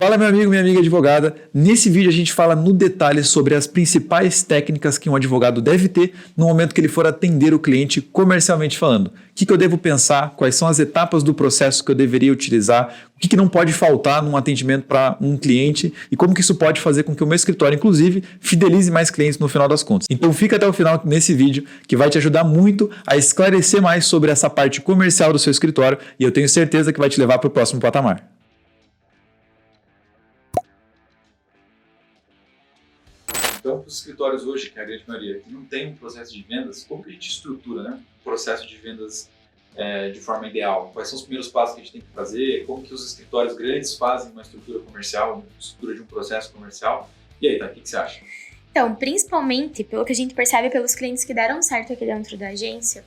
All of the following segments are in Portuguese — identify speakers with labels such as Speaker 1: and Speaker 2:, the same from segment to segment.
Speaker 1: Fala, meu amigo, minha amiga advogada. Nesse vídeo a gente fala no detalhe sobre as principais técnicas que um advogado deve ter no momento que ele for atender o cliente comercialmente falando. O que eu devo pensar, quais são as etapas do processo que eu deveria utilizar, o que não pode faltar num atendimento para um cliente e como que isso pode fazer com que o meu escritório, inclusive, fidelize mais clientes no final das contas. Então fica até o final nesse vídeo que vai te ajudar muito a esclarecer mais sobre essa parte comercial do seu escritório e eu tenho certeza que vai te levar para o próximo patamar.
Speaker 2: Então, para os escritórios hoje, que é a grande maioria, que não tem um processo de vendas, como que a gente estrutura, né, o processo de vendas de forma ideal? Quais são os primeiros passos que a gente tem que fazer? Como que os escritórios grandes fazem uma estrutura comercial, uma estrutura de um processo comercial? E aí, tá, o que você acha?
Speaker 3: Então, principalmente, pelo que a gente percebe pelos clientes que deram certo aqui dentro da agência,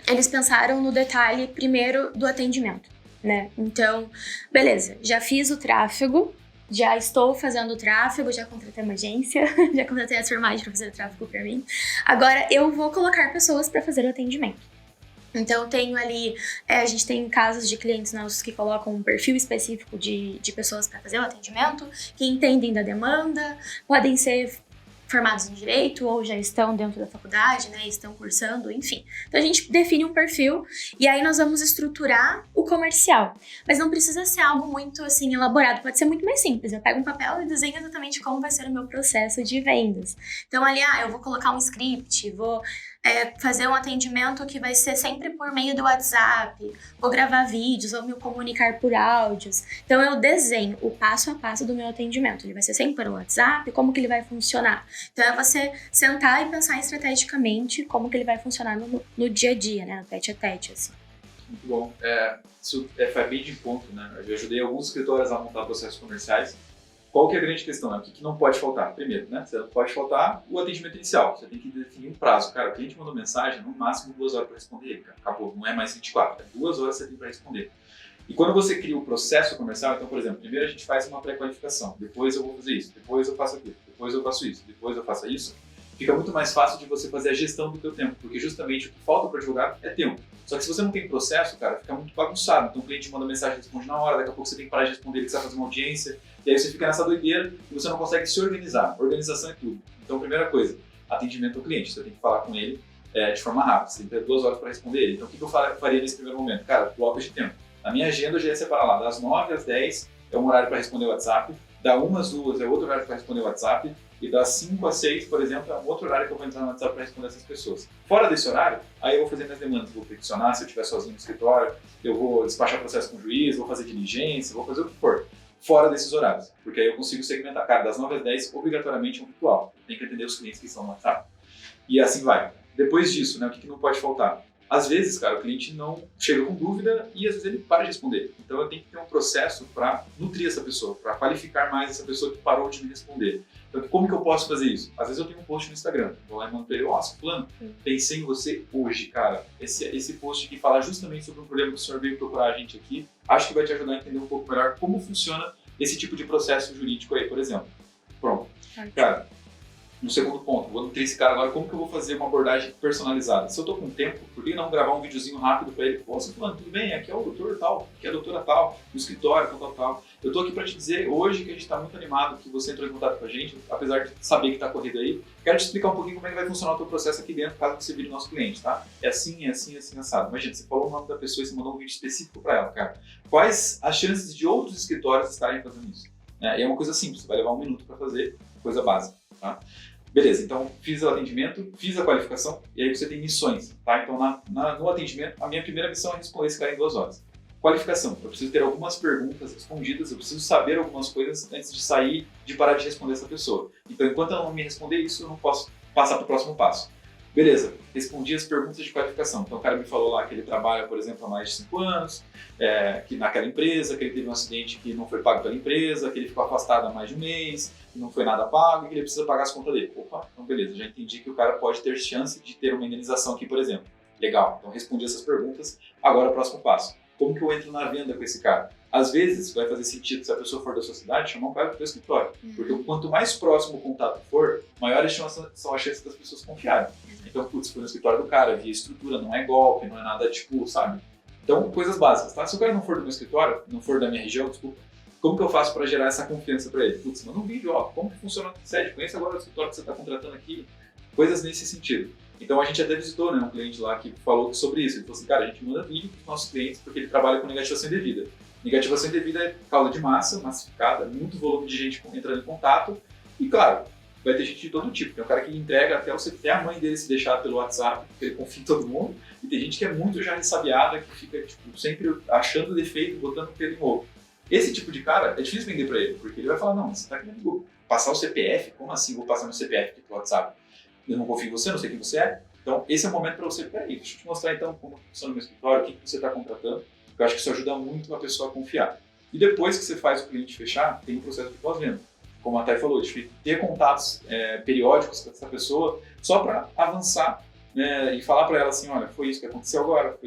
Speaker 3: eles pensaram no detalhe primeiro do atendimento, né? Então, beleza, já fiz o tráfego, já estou fazendo o tráfego, já contratei uma agência, já contratei a Surmage para fazer o tráfego para mim. Agora eu vou colocar pessoas para fazer o atendimento. Então tenho ali, a gente tem casos de clientes nossos que colocam um perfil específico de pessoas para fazer o atendimento, que entendem da demanda, podem ser formados em direito ou já estão dentro da faculdade, né, estão cursando, enfim. Então a gente define um perfil e aí nós vamos estruturar o comercial. Mas não precisa ser algo muito assim elaborado, pode ser muito mais simples. Eu pego um papel e desenho exatamente como vai ser o meu processo de vendas. Então ali, eu vou colocar um script, vou fazer um atendimento que vai ser sempre por meio do WhatsApp, vou gravar vídeos, vou me comunicar por áudios. Então eu desenho o passo a passo do meu atendimento. Ele vai ser sempre pelo WhatsApp, como que ele vai funcionar. Então é você sentar e pensar estrategicamente como que ele vai funcionar no dia a dia, né, no tete a tete, assim.
Speaker 2: Muito bom. Isso faz bem de ponto, né? Eu ajudei alguns escritórios a montar processos comerciais. Qual que é a grande questão, né? O que não pode faltar? Primeiro, né? Você não pode faltar o atendimento inicial. Você tem que definir um prazo. Cara, o cliente mandou mensagem, no máximo 2 horas para responder ele, cara. Acabou, não é mais 24, é 2 horas que você tem para responder. E quando você cria o processo comercial, então, por exemplo, primeiro a gente faz uma pré-qualificação, depois eu vou fazer isso, depois eu faço aquilo, depois eu faço isso, depois eu faço isso, fica muito mais fácil de você fazer a gestão do teu tempo, porque justamente o que falta para o advogado é tempo. Só que se você não tem processo, cara, fica muito bagunçado. Então o cliente manda mensagem, responde na hora, daqui a pouco você tem que parar de responder, ele precisa fazer uma audiência, e aí você fica nessa doideira e você não consegue se organizar. Organização é tudo. Então, primeira coisa, atendimento ao cliente. Você tem que falar com ele de forma rápida, você tem que ter 2 horas para responder ele. Então o que eu faria nesse primeiro momento? Cara, blocos de tempo. Na minha agenda eu já ia separar lá, das 9 às 10 é um horário para responder o WhatsApp, da 1 às 2 é outro horário para responder o WhatsApp, e das 5 às 6, por exemplo, é um outro horário que eu vou entrar no WhatsApp para responder essas pessoas. Fora desse horário, aí eu vou fazer minhas demandas, vou peticionar se eu estiver sozinho no escritório, eu vou despachar processo com o juiz, vou fazer diligência, vou fazer o que for. Fora desses horários, porque aí eu consigo segmentar. Cara, das 9 às 10, obrigatoriamente é um ritual. Tem que atender os clientes que estão no WhatsApp. E assim vai. Depois disso, né, o que não pode faltar? Às vezes, cara, o cliente não chega com dúvida e às vezes ele para de responder. Então eu tenho que ter um processo para nutrir essa pessoa, para qualificar mais essa pessoa que parou de me responder. Então como que eu posso fazer isso? Às vezes eu tenho um post no Instagram, vou lá e mando para ele, fulano, pensei em você hoje, cara. Esse post aqui fala justamente sobre um problema que o senhor veio procurar a gente aqui. Acho que vai te ajudar a entender um pouco melhor como funciona esse tipo de processo jurídico aí, por exemplo. Pronto. Cara, no segundo ponto, vou nutrir esse cara agora, como que eu vou fazer uma abordagem personalizada? Se eu tô com tempo, por que não gravar um videozinho rápido para ele? Pô, você falando, tudo bem, aqui é o doutor tal, aqui é a doutora tal, no escritório, tal. Eu tô aqui para te dizer hoje que a gente tá muito animado, que você entrou em contato com a gente, apesar de saber que tá corrido aí. Quero te explicar um pouquinho como é que vai funcionar o teu processo aqui dentro, caso você vire nosso cliente, tá? É assim, assado. Imagina, você falou o nome da pessoa e você mandou um vídeo específico para ela, cara. Quais as chances de outros escritórios estarem fazendo isso? E é uma coisa simples, vai levar 1 minuto para fazer, coisa básica, tá? Beleza, então fiz o atendimento, fiz a qualificação e aí você tem missões, tá? Então no atendimento, a minha primeira missão é responder esse cara em 2 horas. Qualificação, eu preciso ter algumas perguntas respondidas, eu preciso saber algumas coisas antes de sair, de parar de responder essa pessoa. Então enquanto ela não me responder isso, eu não posso passar para o próximo passo. Beleza, respondi as perguntas de qualificação. Então o cara me falou lá que ele trabalha, por exemplo, há mais de 5 anos, que naquela empresa, que ele teve um acidente que não foi pago pela empresa, que ele ficou afastado há mais de 1 mês, que não foi nada pago e que ele precisa pagar as contas dele. Opa, então beleza, já entendi que o cara pode ter chance de ter uma indenização aqui, por exemplo. Legal, então respondi essas perguntas, agora o próximo passo. Como que eu entro na venda com esse cara? Às vezes vai fazer sentido, se a pessoa for da sua cidade, chamar um cara do teu escritório. Porque quanto mais próximo o contato for, maiores são as chances das pessoas confiarem. Então, putz, foi no escritório do cara, via estrutura, não é golpe, não é nada tipo, sabe? Então, coisas básicas, tá? Se o cara não for do meu escritório, não for da minha região, desculpa, Como que eu faço para gerar essa confiança para ele? Putz, manda um vídeo, ó, como que funciona o sede? Conhece agora o escritório que você está contratando aqui? Coisas nesse sentido. Então a gente até visitou, né, um cliente lá que falou sobre isso. Ele falou assim, cara, a gente manda vídeo para os nossos clientes porque ele trabalha com negativação indevida. Negativação indevida é causa de massa, massificada, muito volume de gente entrando em contato. E claro, vai ter gente de todo tipo. Tem um cara que entrega até a mãe dele se deixar pelo WhatsApp, porque ele confia em todo mundo. E tem gente que é muito já ressabiada, que fica tipo, sempre achando defeito, botando pelo em ovo. Esse tipo de cara é difícil vender para ele, porque ele vai falar, não, você está querendo passar o CPF? Como assim vou passar meu CPF aqui pelo WhatsApp? Eu não confio em você, não sei quem você é. Então, esse é o momento para você, peraí, deixa eu te mostrar então como funciona o meu escritório, o que você está contratando. Eu acho que isso ajuda muito a pessoa a confiar. E depois que você faz o cliente fechar, tem um processo de pós-venda. Como a Thay falou, de ter contatos periódicos com essa pessoa, só para avançar, né, e falar para ela assim, olha, foi isso que aconteceu agora,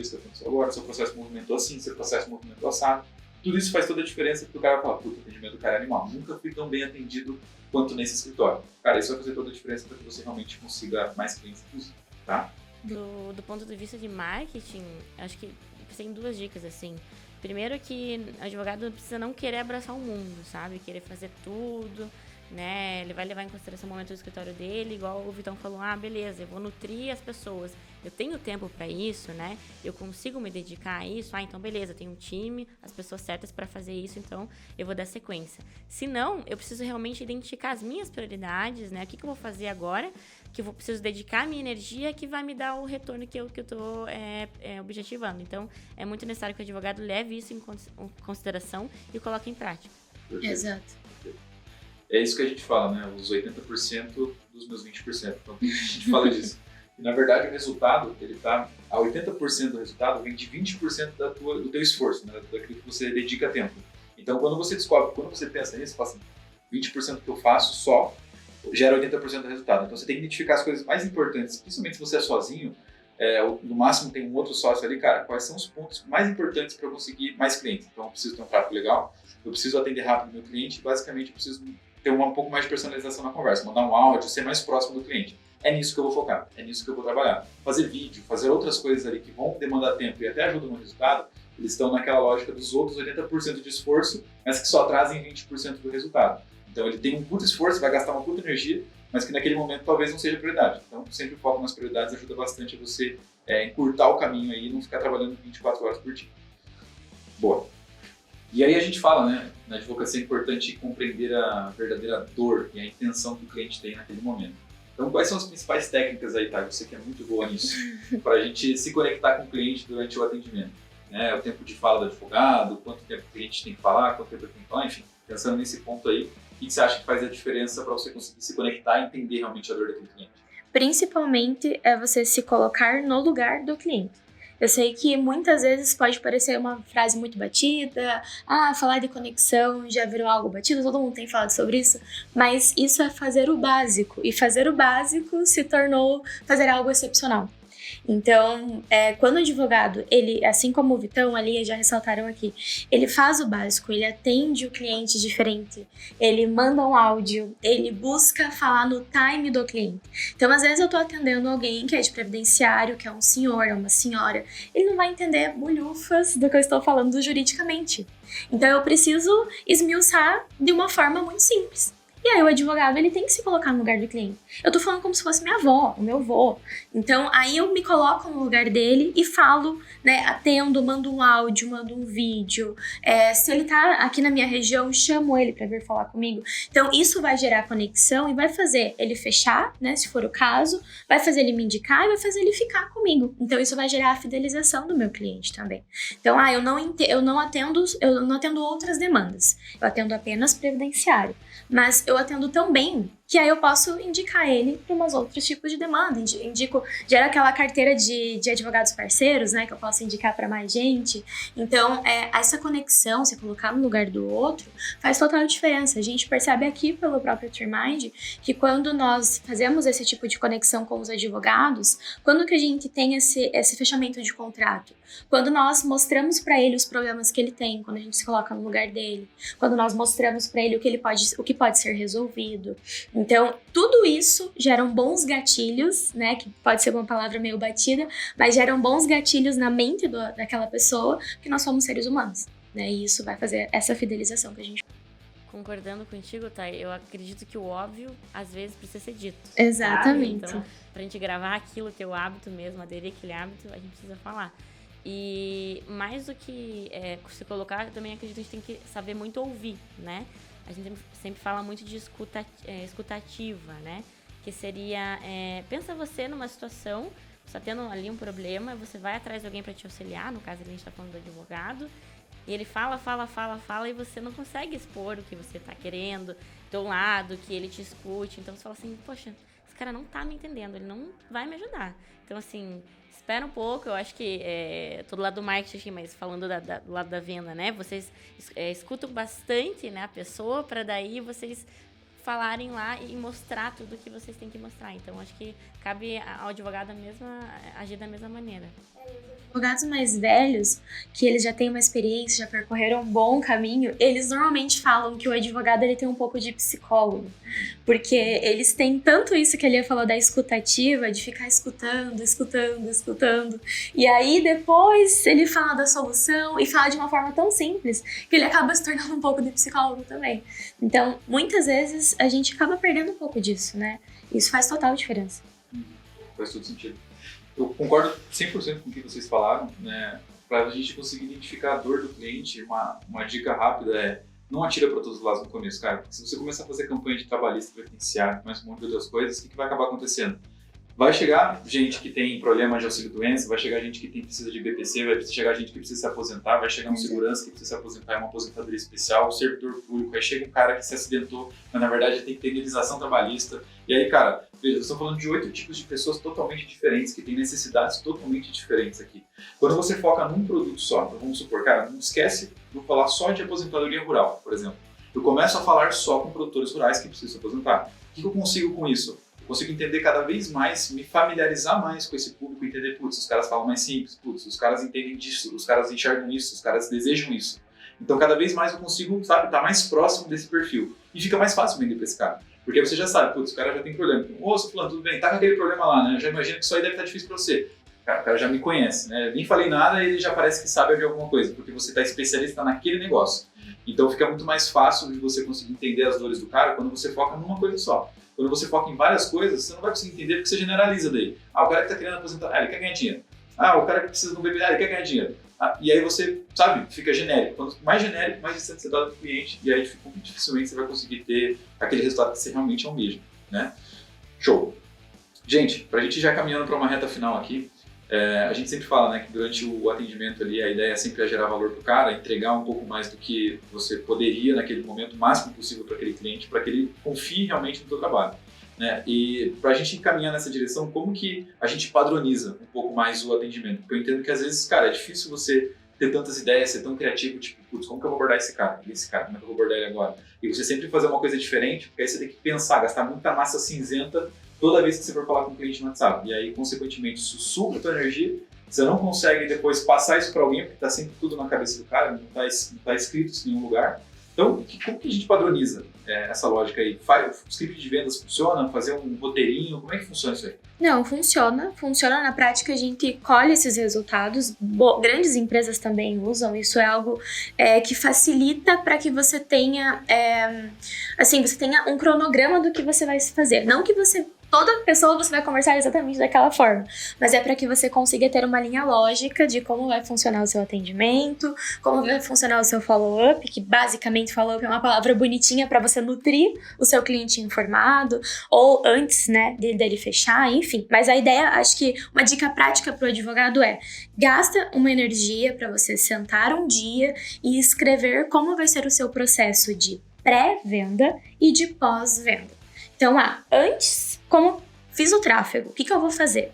Speaker 2: seu processo movimentou assim, seu processo movimentou assado. Tudo isso faz toda a diferença, porque o cara vai falar, puta, o atendimento do cara é animal, nunca fui tão bem atendido quanto nesse escritório. Cara, isso vai fazer toda a diferença para que você realmente consiga mais clientes possível, tá?
Speaker 4: Do ponto de vista de marketing, acho que tem 2 dicas, assim. Primeiro que o advogado não precisa não querer abraçar o mundo, sabe? Querer fazer tudo, né? Ele vai levar em consideração o momento do escritório dele, igual o Vitão falou, beleza, eu vou nutrir as pessoas. Eu tenho tempo para isso, né? Eu consigo me dedicar a isso. Então beleza, tenho um time, as pessoas certas para fazer isso, então eu vou dar sequência. Se não, eu preciso realmente identificar as minhas prioridades, né? O que eu vou fazer agora, que eu preciso dedicar a minha energia, que vai me dar o retorno que eu tô objetivando. Então, é muito necessário que o advogado leve isso em consideração e coloque em prática.
Speaker 2: Perfeito.
Speaker 3: Exato.
Speaker 2: É isso que a gente fala, né? Os 80% dos meus 20%. Então, a gente fala disso. E, na verdade, o resultado, a 80% do resultado vem de 20% do teu esforço, né? Daquilo que você dedica tempo. Então, quando você descobre, quando você pensa nisso, você fala assim, 20% que eu faço só gera 80% do resultado. Então, você tem que identificar as coisas mais importantes, principalmente se você é sozinho, no máximo tem um outro sócio ali, cara, quais são os pontos mais importantes para eu conseguir mais clientes. Então, eu preciso ter um tráfego legal, eu preciso atender rápido o meu cliente, basicamente eu preciso ter um pouco mais de personalização na conversa, mandar um áudio, ser mais próximo do cliente. É nisso que eu vou focar, é nisso que eu vou trabalhar. Fazer vídeo, fazer outras coisas ali que vão demandar tempo e até ajudam no resultado, eles estão naquela lógica dos outros 80% de esforço, mas que só trazem 20% do resultado. Então ele tem um puto esforço, vai gastar uma puta energia, mas que naquele momento talvez não seja prioridade. Então sempre o foco nas prioridades ajuda bastante a você encurtar o caminho aí e não ficar trabalhando 24 horas por dia. Boa. E aí a gente fala, né, na advocacia é importante compreender a verdadeira dor e a intenção que o cliente tem naquele momento. Então quais são as principais técnicas aí, tá? Você que é muito boa nisso, para a gente se conectar com o cliente durante o atendimento. Né? O tempo de fala do advogado, quanto tempo o cliente tem que falar, quanto tempo ele tem que falar, enfim. Pensando nesse ponto aí, o que você acha que faz a diferença para você conseguir se conectar e entender realmente a dor daquele cliente?
Speaker 3: Principalmente é você se colocar no lugar do cliente. Eu sei que muitas vezes pode parecer uma frase muito batida, falar de conexão já virou algo batido, todo mundo tem falado sobre isso, mas isso é fazer o básico, e fazer o básico se tornou fazer algo excepcional. Então, quando o advogado, ele, assim como o Vitão ali, já ressaltaram aqui, ele faz o básico, ele atende o cliente diferente, ele manda um áudio, ele busca falar no time do cliente. Então, às vezes eu tô atendendo alguém que é de previdenciário, que é um senhor, é uma senhora, ele não vai entender bolhufas do que eu estou falando juridicamente. Então, eu preciso esmiuçar de uma forma muito simples. E aí o advogado, ele tem que se colocar no lugar do cliente. Eu tô falando como se fosse minha avó, o meu avô. Então, aí eu me coloco no lugar dele e falo, né, atendo, mando um áudio, mando um vídeo. Se ele tá aqui na minha região, chamo ele pra vir falar comigo. Então, isso vai gerar conexão e vai fazer ele fechar, né, se for o caso, vai fazer ele me indicar e vai fazer ele ficar comigo. Então, isso vai gerar a fidelização do meu cliente também. Então, eu não atendo outras demandas. Eu atendo apenas previdenciário. Mas eu atendo tão bem que aí eu posso indicar ele para umas outros tipos de demanda. Gera aquela carteira de advogados parceiros, né, que eu posso indicar para mais gente. Então, essa conexão, se colocar no lugar do outro, faz total diferença. A gente percebe aqui pelo próprio Trimind que quando nós fazemos esse tipo de conexão com os advogados, quando que a gente tem esse fechamento de contrato? Quando nós mostramos para ele os problemas que ele tem, quando a gente se coloca no lugar dele, quando nós mostramos para ele o que pode ser resolvido. Então, tudo isso geram bons gatilhos, né, que pode ser uma palavra meio batida, mas geram bons gatilhos na mente daquela pessoa, porque nós somos seres humanos, né? E isso vai fazer essa fidelização que a gente...
Speaker 4: Concordando contigo, Thay, eu acredito que o óbvio, às vezes, precisa ser dito.
Speaker 3: Exatamente.
Speaker 4: Sabe? Então, pra gente gravar aquilo, ter o hábito mesmo, aderir àquele hábito, a gente precisa falar. E mais do que se colocar, eu também acredito que a gente tem que saber muito ouvir, né? A gente sempre fala muito de escutativa, né? Que seria, pensa você numa situação, você tá tendo ali um problema, você vai atrás de alguém para te auxiliar, no caso a gente tá falando do advogado, e ele fala, e você não consegue expor o que você tá querendo, do lado, que ele te escute. Então você fala assim, poxa, esse cara não tá me entendendo, ele não vai me ajudar. Então, assim, espera um pouco, eu acho que tô do lado do marketing, mas falando do lado da venda, né? Vocês escutam bastante, né, a pessoa, para daí vocês falarem lá e mostrar tudo o que vocês têm que mostrar. Então, acho que cabe ao advogado agir da mesma maneira.
Speaker 3: Advogados mais velhos, que eles já têm uma experiência, já percorreram um bom caminho, eles normalmente falam que o advogado ele tem um pouco de psicólogo, porque eles têm tanto isso que ele falou da escutativa, de ficar escutando, e aí depois ele fala da solução e fala de uma forma tão simples que ele acaba se tornando um pouco de psicólogo também. Então, muitas vezes a gente acaba perdendo um pouco disso, né? Isso faz total diferença.
Speaker 2: Faz todo sentido. Eu concordo 100% com o que vocês falaram, né? Para a gente conseguir identificar a dor do cliente, uma dica rápida é não atira para todos os lados no começo, cara. Porque se você começar a fazer campanha de trabalhista, previdenciário, mais um monte de outras coisas, o que vai acabar acontecendo? Vai chegar gente que tem problema de auxílio-doença, vai chegar gente que precisa de BPC, vai chegar gente que precisa se aposentar, vai chegar um segurança que precisa se aposentar, é uma aposentadoria especial, um servidor público, aí chega um cara que se acidentou, mas na verdade tem que ter indenização trabalhista. E aí, cara, veja, nós estamos falando de 8 tipos de pessoas totalmente diferentes, que têm necessidades totalmente diferentes aqui. Quando você foca num produto só, então vamos supor, cara, não esquece de falar só de aposentadoria rural, por exemplo. Eu começo a falar só com produtores rurais que precisam se aposentar. O que eu consigo com isso? Consigo entender cada vez mais, me familiarizar mais com esse público, entender, putz, os caras falam mais simples, putz, os caras entendem disso, os caras enxergam isso, os caras desejam isso. Então, cada vez mais eu consigo, sabe, estar mais próximo desse perfil. E fica mais fácil vender para esse cara. Porque você já sabe, putz, o cara já tem problema. Ô, seu fulano, tudo bem, tá com aquele problema lá, né? Eu já imagino que isso aí deve estar difícil para você. Cara, o cara já me conhece, né? Eu nem falei nada e ele já parece que sabe de alguma coisa, porque você está especialista naquele negócio. Então, fica muito mais fácil de você conseguir entender as dores do cara quando você foca numa coisa só. Quando você foca em várias coisas, você não vai conseguir entender porque você generaliza daí. Ah, o cara que está querendo aposentar, ele quer ganhar dinheiro. Ah, o cara que precisa de um bebê, ele quer ganhar dinheiro. Ah, e aí você, sabe, fica genérico. Quanto mais genérico, mais distante você dá do cliente, e aí dificilmente você vai conseguir ter aquele resultado que você realmente almeja, né? Show! Gente, para a gente já caminhando para uma reta final aqui, a gente sempre fala, né, que durante o atendimento ali a ideia sempre é gerar valor para o cara, entregar um pouco mais do que você poderia naquele momento, o máximo possível para aquele cliente, para que ele confie realmente no seu trabalho, né? E para a gente caminhar nessa direção, como que a gente padroniza um pouco mais o atendimento? Porque eu entendo que às vezes, cara, é difícil você ter tantas ideias, ser tão criativo, tipo, putz, como que eu vou abordar esse cara? E esse cara, como é que eu vou abordar ele agora? E você sempre fazer uma coisa diferente, porque aí você tem que pensar, gastar muita massa cinzenta toda vez que você for falar com um cliente no WhatsApp. E aí, consequentemente, isso suga a tua energia, você não consegue depois passar isso para alguém, porque está sempre tudo na cabeça do cara, não está escrito isso em nenhum lugar. Então, como que a gente padroniza essa lógica aí? O script de vendas funciona? Fazer um roteirinho? Como é que funciona isso aí?
Speaker 3: Não, funciona. Funciona na prática, a gente colhe esses resultados. Grandes empresas também usam. Isso é algo que facilita para que você tenha, você tenha um cronograma do que você vai fazer. Não que toda pessoa você vai conversar exatamente daquela forma, mas é para que você consiga ter uma linha lógica de como vai funcionar o seu atendimento, como vai funcionar o seu follow-up, que basicamente follow-up é uma palavra bonitinha para você nutrir o seu cliente informado, ou antes, né, dele fechar, enfim. Mas a ideia, acho que uma dica prática para o advogado gasta uma energia para você sentar um dia e escrever como vai ser o seu processo de pré-venda e de pós-venda. Então, antes, como fiz o tráfego, o que eu vou fazer?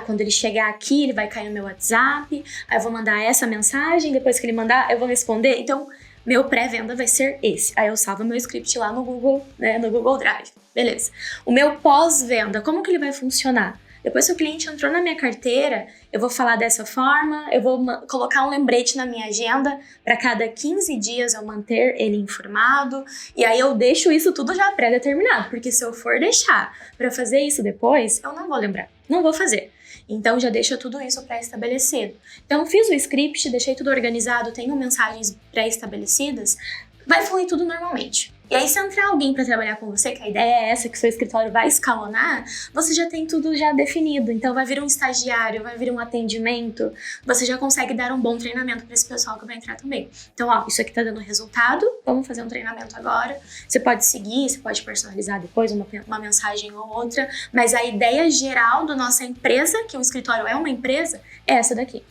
Speaker 3: Quando ele chegar aqui, ele vai cair no meu WhatsApp, aí eu vou mandar essa mensagem, depois que ele mandar, eu vou responder. Então, meu pré-venda vai ser esse. Aí eu salvo meu script lá no Google, né, no Google Drive. Beleza. O meu pós-venda, como que ele vai funcionar? Depois que o cliente entrou na minha carteira, eu vou falar dessa forma, eu vou colocar um lembrete na minha agenda para cada 15 dias eu manter ele informado, e aí eu deixo isso tudo já pré-determinado, porque se eu for deixar para fazer isso depois, eu não vou lembrar, não vou fazer. Então já deixa tudo isso pré-estabelecido. Então fiz o script, deixei tudo organizado, tenho mensagens pré-estabelecidas, vai fluir tudo normalmente. E aí, se entrar alguém para trabalhar com você, que a ideia é essa, que seu escritório vai escalonar, você já tem tudo já definido. Então, vai vir um estagiário, vai vir um atendimento, você já consegue dar um bom treinamento para esse pessoal que vai entrar também. Então, ó, isso aqui tá dando resultado, vamos fazer um treinamento agora. Você pode seguir, você pode personalizar depois uma mensagem ou outra, mas a ideia geral da nossa empresa, que o escritório é uma empresa, é essa daqui.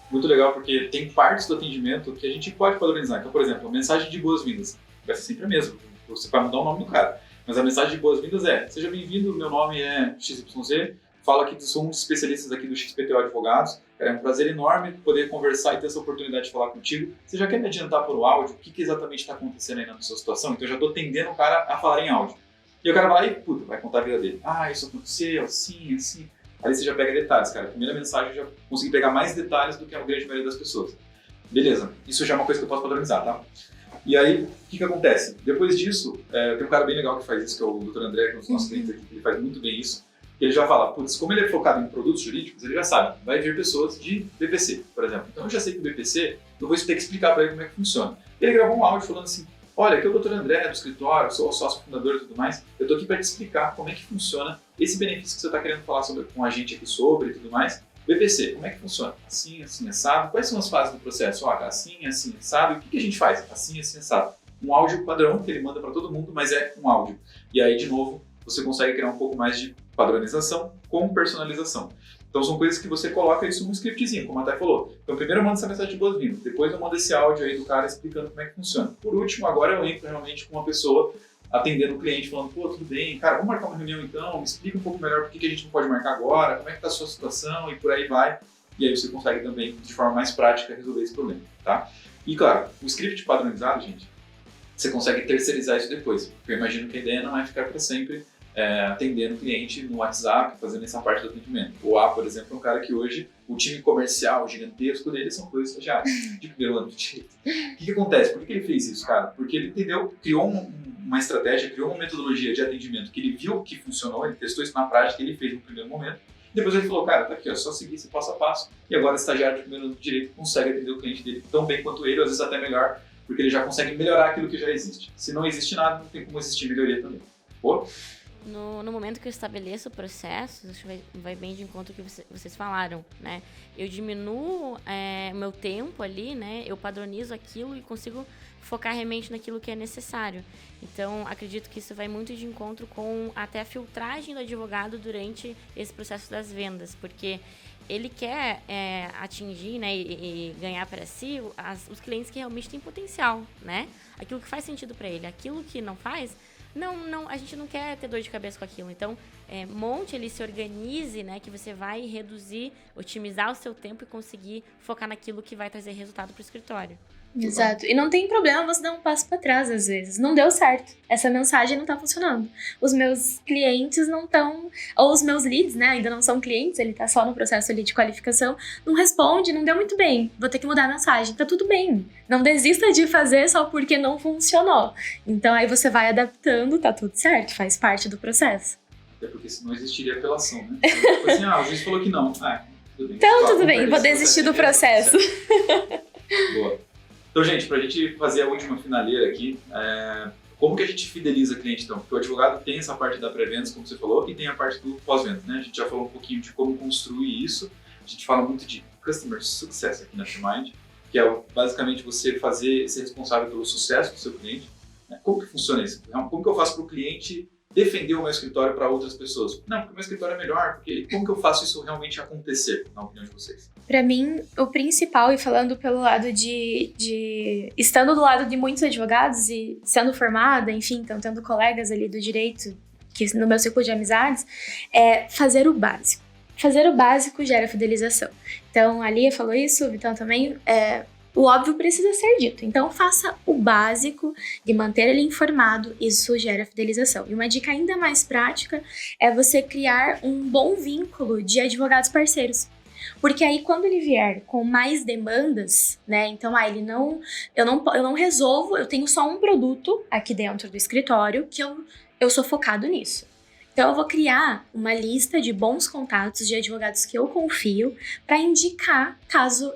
Speaker 2: Muito legal, porque tem partes do atendimento que a gente pode padronizar. Então, por exemplo, a mensagem de boas-vindas vai ser sempre a mesma. Você vai mudar o nome do cara. Mas a mensagem de boas-vindas é: seja bem-vindo, meu nome é XYZ, falo aqui que sou um dos especialistas aqui do XPTO Advogados. É um prazer enorme poder conversar e ter essa oportunidade de falar contigo. Você já quer me adiantar por áudio o que exatamente está acontecendo aí na sua situação? Então, eu já estou tendendo o cara a falar em áudio. E o cara vai lá e, puta, vai contar a vida dele. Ah, isso aconteceu, assim, assim. Aí você já pega detalhes, cara. A primeira mensagem eu já consegui pegar mais detalhes do que a grande maioria das pessoas. Beleza, isso já é uma coisa que eu posso padronizar, tá? E aí, o que acontece? Depois disso, tem um cara bem legal que faz isso, que é o Dr. André, que é um dos nossos clientes aqui, que ele faz muito bem isso. Ele já fala, putz, como ele é focado em produtos jurídicos, ele já sabe, vai vir pessoas de BPC, por exemplo. Então eu já sei que o BPC, eu vou ter que explicar para ele como é que funciona. Ele gravou um áudio falando assim: olha, aqui é o Dr. André do escritório, sou o sócio fundador e tudo mais. Eu tô aqui para te explicar como é que funciona esse benefício que você está querendo falar com a gente aqui sobre e tudo mais. BPC, como é que funciona? Assim, assim, assado. Quais são as fases do processo? Ó, assim, assim, assado. E o que a gente faz? Assim, assim, assado. Um áudio padrão que ele manda para todo mundo, mas é um áudio. E aí, de novo, você consegue criar um pouco mais de padronização com personalização. Então são coisas que você coloca isso num scriptzinho, como a Thay falou. Então primeiro eu mando essa mensagem de boas-vindas, depois eu mando esse áudio aí do cara explicando como é que funciona. Por último, agora eu entro realmente com uma pessoa atendendo o cliente, falando: pô, tudo bem, cara, vamos marcar uma reunião então, me explica um pouco melhor por que a gente não pode marcar agora, como é que está a sua situação e por aí vai. E aí você consegue também, de forma mais prática, resolver esse problema, tá? E claro, o script padronizado, gente, você consegue terceirizar isso depois, porque eu imagino que a ideia não é ficar para sempre atendendo o cliente no WhatsApp, fazendo essa parte do atendimento. O A, por exemplo, é um cara que hoje o time comercial gigantesco dele são dois estagiários de primeiro ano de direito. O que acontece? Por que ele fez isso, cara? Porque ele entendeu, criou uma estratégia, criou uma metodologia de atendimento que ele viu que funcionou, ele testou isso na prática, ele fez no primeiro momento. Depois ele falou: cara, tá aqui, ó, só seguir esse passo a passo. E agora o estagiário de primeiro ano de direito consegue atender o cliente dele tão bem quanto ele, ou às vezes até melhor, porque ele já consegue melhorar aquilo que já existe. Se não existe nada, não tem como existir melhoria também. Pô?
Speaker 4: No momento que eu estabeleço o processo, acho que vai bem de encontro com o que vocês falaram, né? Eu diminuo o meu tempo ali, né? Eu padronizo aquilo e consigo focar realmente naquilo que é necessário. Então, acredito que isso vai muito de encontro com até a filtragem do advogado durante esse processo das vendas, porque ele quer atingir, né, e ganhar para si os clientes que realmente têm potencial, né? Aquilo que faz sentido para ele. Aquilo que não faz, não, a gente não quer ter dor de cabeça com aquilo. Então, monte ele, se organize, né, que você vai reduzir, otimizar o seu tempo e conseguir focar naquilo que vai trazer resultado para o escritório.
Speaker 3: Exato. E não tem problema você dar um passo para trás às vezes. Não deu certo. Essa mensagem não tá funcionando. Os meus clientes não estão, ou os meus leads, né, ainda não são clientes, ele tá só no processo ali de qualificação, não responde, não deu muito bem. Vou ter que mudar a mensagem. Tá tudo bem. Não desista de fazer só porque não funcionou. Então aí você vai adaptando, tá tudo certo, faz parte do processo.
Speaker 2: Até porque senão existiria apelação, né? Tipo assim, o juiz falou que não. Tudo bem.
Speaker 3: Então tudo bem, vou desistir do processo.
Speaker 2: Boa. Então, gente, para a gente fazer a última finaleira aqui, como que a gente fideliza cliente, então? Porque o advogado tem essa parte da pré-vendas, como você falou, e tem a parte do pós-vendas, né? A gente já falou um pouquinho de como construir isso. A gente fala muito de Customer Success aqui na Trimind, que é basicamente você ser responsável pelo sucesso do seu cliente. Como que funciona isso? Como que eu faço para o cliente defender o meu escritório para outras pessoas? Não, porque o meu escritório é melhor, porque como que eu faço isso realmente acontecer, na opinião de vocês?
Speaker 3: Para mim, o principal, e falando pelo lado estando do lado de muitos advogados e sendo formada, enfim, então tendo colegas ali do direito, que no meu ciclo de amizades, é fazer o básico. Fazer o básico gera fidelização. Então, a Lia falou isso, o Vitão também, o óbvio precisa ser dito. Então, faça o básico de manter ele informado, isso gera fidelização. E uma dica ainda mais prática é você criar um bom vínculo de advogados parceiros. Porque aí, quando ele vier com mais demandas, né? Então, eu não resolvo, eu tenho só um produto aqui dentro do escritório que eu sou focado nisso. Então, eu vou criar uma lista de bons contatos de advogados que eu confio para indicar caso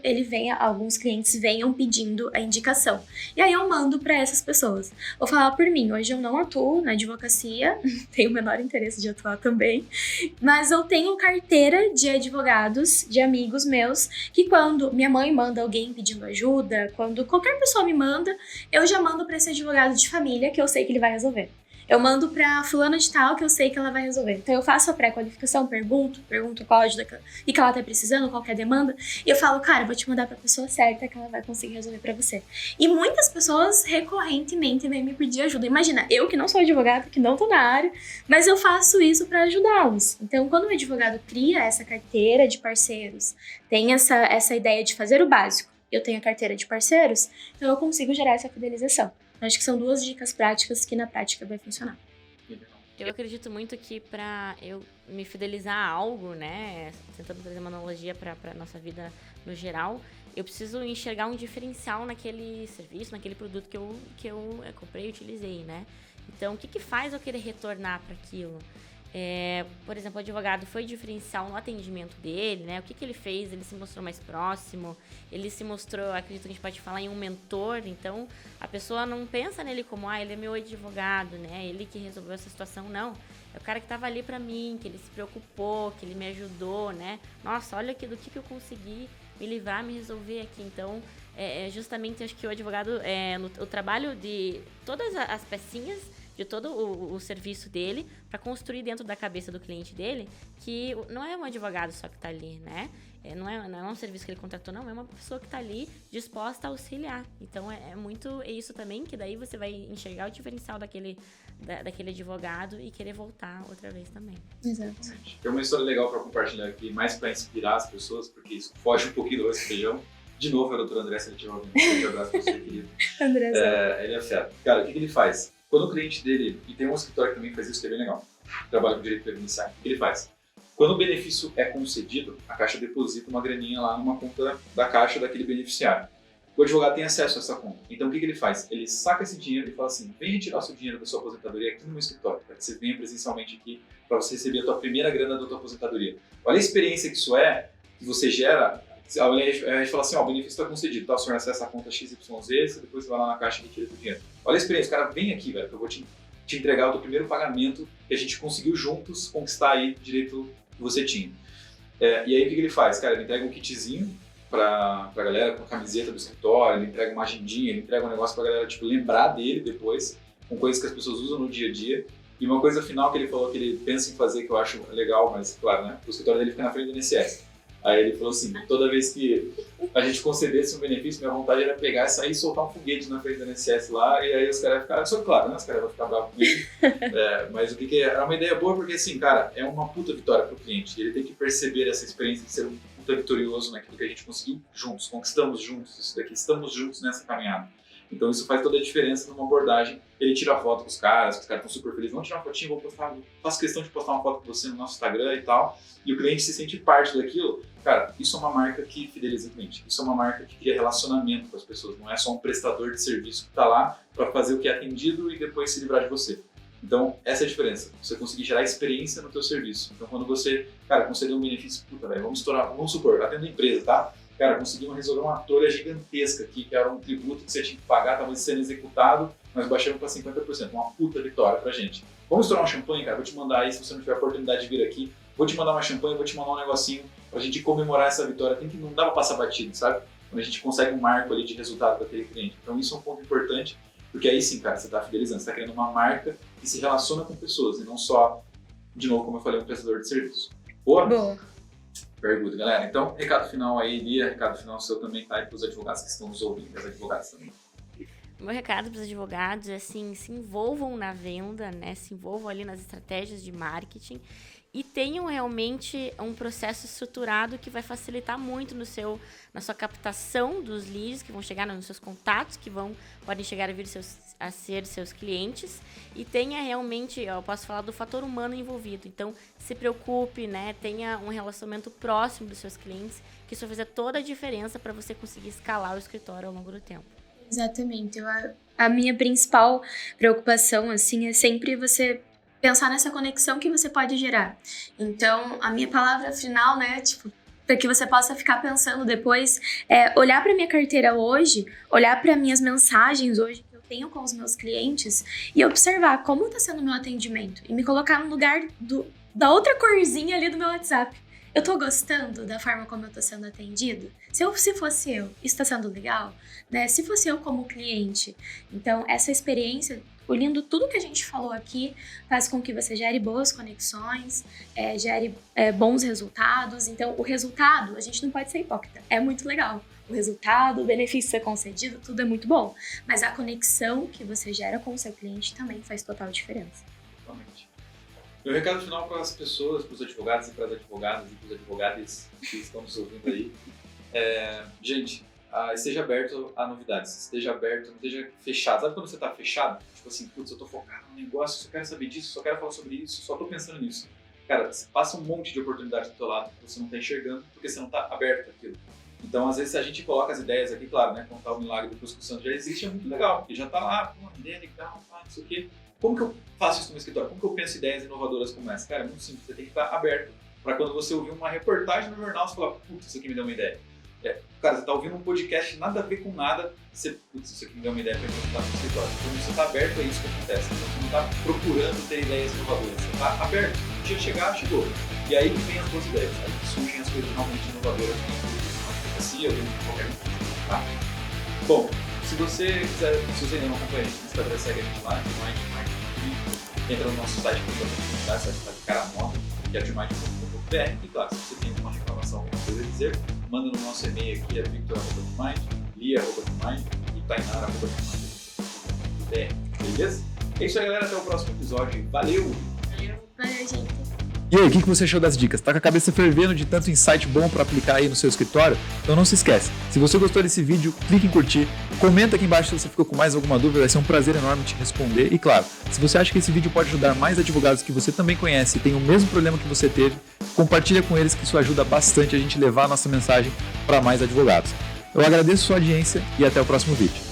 Speaker 3: alguns clientes venham pedindo a indicação. E aí eu mando para essas pessoas. Vou falar por mim, hoje eu não atuo na advocacia, tenho o menor interesse de atuar também, mas eu tenho carteira de advogados, de amigos meus, que quando minha mãe manda alguém pedindo ajuda, quando qualquer pessoa me manda, eu já mando para esse advogado de família que eu sei que ele vai resolver. Eu mando pra fulana de tal que eu sei que ela vai resolver. Então eu faço a pré-qualificação, pergunto qual ajuda e que ela tá precisando, qual que é a demanda. E eu falo, cara, vou te mandar pra pessoa certa que ela vai conseguir resolver pra você. E muitas pessoas recorrentemente vêm me pedir ajuda. Imagina, eu que não sou advogada, que não tô na área, mas eu faço isso pra ajudá-los. Então quando o advogado cria essa carteira de parceiros, tem essa ideia de fazer o básico, eu tenho a carteira de parceiros, então eu consigo gerar essa fidelização. Acho que são 2 dicas práticas que na prática vai funcionar.
Speaker 4: Eu acredito muito que para eu me fidelizar a algo, né, tentando trazer uma analogia para nossa vida no geral, eu preciso enxergar um diferencial naquele serviço, naquele produto que eu comprei e utilizei, né? Então, o que faz eu querer retornar para aquilo? Por exemplo, o advogado foi diferencial no atendimento dele, né? O que ele fez? Ele se mostrou mais próximo, ele se mostrou, acredito que a gente pode falar em um mentor, então a pessoa não pensa nele como, ele é meu advogado, né? Ele que resolveu essa situação, não. É o cara que estava ali para mim, que ele se preocupou, que ele me ajudou, né? Nossa, olha aqui do que eu consegui me livrar, me resolver aqui. Então, justamente acho que o advogado, o trabalho de todas as pecinhas, de todo o serviço dele, para construir dentro da cabeça do cliente dele, que não é um advogado só que está ali, né? Não é um serviço que ele contratou, não, é uma pessoa que está ali disposta a auxiliar. Então, é isso também, que daí você vai enxergar o diferencial daquele advogado e querer voltar outra vez também.
Speaker 3: Exato.
Speaker 2: Tem uma história legal para compartilhar aqui, mais para inspirar as pessoas, porque isso foge um pouquinho do arroz e feijão. De novo, é o Dr. André, se ele estiver ouvindo. Um abraço para você, querido.
Speaker 3: André.
Speaker 2: Ele é fera. Cara, o que ele faz? Quando o cliente dele, e tem um escritório que também faz isso, que é bem legal, trabalha com direito previdenciário, o que ele faz? Quando o benefício é concedido, a Caixa deposita uma graninha lá numa conta da Caixa daquele beneficiário. O advogado tem acesso a essa conta. Então o que ele faz? Ele saca esse dinheiro e fala assim, vem retirar o seu dinheiro da sua aposentadoria aqui no meu escritório, para que você venha presencialmente aqui, para você receber a tua primeira grana da tua aposentadoria. Olha a experiência que isso é, que você gera. A gente fala assim, o benefício está concedido, tá? O senhor acessa a conta XYZ, você depois vai lá na Caixa e retira o dinheiro. Olha a experiência, cara, vem aqui, velho, que eu vou te entregar o teu primeiro pagamento que a gente conseguiu juntos conquistar aí o direito que você tinha. E aí o que ele faz? Cara, ele entrega um kitzinho pra galera, com a camiseta do escritório, ele entrega uma agendinha, ele entrega um negócio pra galera, tipo, lembrar dele depois, com coisas que as pessoas usam no dia a dia. E uma coisa final que ele falou que ele pensa em fazer, que eu acho legal, mas claro, né, o escritório dele fica na frente do INSS. Aí ele falou assim, toda vez que a gente concedesse um benefício, minha vontade era pegar e sair e soltar um foguete na frente do INSS lá, e aí os caras ficaram, só claro, né, os caras vão ficar bravos comigo, mas o que é uma ideia boa, porque assim, cara, é uma puta vitória pro cliente, ele tem que perceber essa experiência de ser um puta vitorioso naquilo que a gente conseguiu juntos, conquistamos juntos isso daqui, estamos juntos nessa caminhada. Então isso faz toda a diferença numa abordagem. Ele tira foto com os caras estão super felizes. Vamos tirar uma fotinha, vou postar, faço questão de postar uma foto com você no nosso Instagram e tal. E o cliente se sente parte daquilo. Cara, isso é uma marca que fideliza o cliente. Isso é uma marca que cria relacionamento com as pessoas. Não é só um prestador de serviço que está lá para fazer o que é atendido e depois se livrar de você. Então, essa é a diferença. Você conseguir gerar experiência no teu serviço. Então, quando você, cara, conceder um benefício, puta, velho, vamos supor, atendo a empresa, tá? Cara, conseguimos resolver uma tolha gigantesca aqui, que era um tributo que você tinha que pagar, estava sendo executado, nós baixamos para 50%, uma puta vitória pra gente. Vamos estourar um champanhe, cara? Vou te mandar aí, se você não tiver a oportunidade de vir aqui, vou te mandar uma champanhe, vou te mandar um negocinho pra gente comemorar essa vitória. Não dá pra passar batido, sabe? Quando a gente consegue um marco ali de resultado para aquele cliente. Então isso é um ponto importante, porque aí sim, cara, você tá fidelizando, você tá criando uma marca que se relaciona com pessoas, e não só, de novo, como eu falei, um prestador de serviço. Boa?
Speaker 3: Boa.
Speaker 2: Very good, galera. Então, recado final aí, Lia, recado final seu também tá aí para os advogados que estão nos ouvindo, as advogadas também.
Speaker 4: O meu recado para os advogados é assim, se envolvam na venda, né? Se envolvam ali nas estratégias de marketing e tenham realmente um processo estruturado que vai facilitar muito na sua captação dos leads que vão chegar nos seus contatos, que podem chegar a ser seus clientes, e tenha realmente, eu posso falar do fator humano envolvido. Então, se preocupe, né? Tenha um relacionamento próximo dos seus clientes, que isso vai fazer toda a diferença para você conseguir escalar o escritório ao longo do tempo.
Speaker 3: Exatamente. A minha principal preocupação, assim, é sempre você pensar nessa conexão que você pode gerar. Então, a minha palavra final, né, tipo, para que você possa ficar pensando depois, é olhar para minha carteira hoje, olhar para minhas mensagens hoje que eu tenho com os meus clientes e observar como está sendo o meu atendimento e me colocar no lugar da outra corzinha ali do meu WhatsApp. Eu tô gostando da forma como eu tô sendo atendido? Se fosse eu, isso está sendo legal? Né? Se fosse eu como cliente. Então, essa experiência, olhando tudo que a gente falou aqui, faz com que você gere boas conexões, gere bons resultados. Então, o resultado, a gente não pode ser hipócrita. É muito legal. O resultado, o benefício ser concedido, tudo é muito bom. Mas a conexão que você gera com o seu cliente também faz total diferença.
Speaker 2: Totalmente. Meu recado final para as pessoas, para os advogados e para as advogadas e para os advogados que estão nos ouvindo aí, gente, esteja aberto a novidades, esteja aberto, não esteja fechado. Sabe quando você está fechado? Tipo assim, putz, eu tô focado no negócio, só quero saber disso, só quero falar sobre isso, só tô pensando nisso. Cara, você passa um monte de oportunidades do teu lado que você não tá enxergando porque você não tá aberto àquilo. Então, às vezes, a gente coloca as ideias aqui, claro, né? Contar o milagre do Cusco Santo já existe, é muito legal, porque já tá lá, pô, ideia legal, não sei o quê. Como que eu faço isso no meu escritório? Como que eu penso ideias inovadoras como essa? Cara, é muito simples, você tem que estar aberto para quando você ouvir uma reportagem no jornal, você falar, putz, isso aqui me deu uma ideia. Cara, você tá ouvindo um podcast nada a ver com nada, você, putz, isso aqui me deu uma ideia para implementar no escritório. Então, você tá aberto a isso que acontece. Então, você não tá procurando ter ideias inovadoras, você tá aberto. O dia chegar, chegou. E aí que vem as boas ideias, aí que surgem as coisas realmente inovadoras na advocacia ou em qualquer coisa, tá? Bom, se você ainda não acompanha a gente no Instagram, segue a gente lá, entra no nosso site para oportunidades, site da Cara Nova, que é admind.com.br. E claro, se você tem alguma reclamação, alguma coisa a dizer, manda no nosso e-mail aqui, victor@admind, lia@admind e tainar@admind.com.br. Beleza? É isso aí, galera. Até o próximo episódio. Valeu!
Speaker 3: Valeu, gente.
Speaker 1: E aí, o que você achou das dicas? Tá com a cabeça fervendo de tanto insight bom para aplicar aí no seu escritório? Então não se esquece, se você gostou desse vídeo, clique em curtir, comenta aqui embaixo se você ficou com mais alguma dúvida, vai ser um prazer enorme te responder. E claro, se você acha que esse vídeo pode ajudar mais advogados que você também conhece e tem o mesmo problema que você teve, compartilha com eles que isso ajuda bastante a gente levar a nossa mensagem para mais advogados. Eu agradeço a sua audiência e até o próximo vídeo.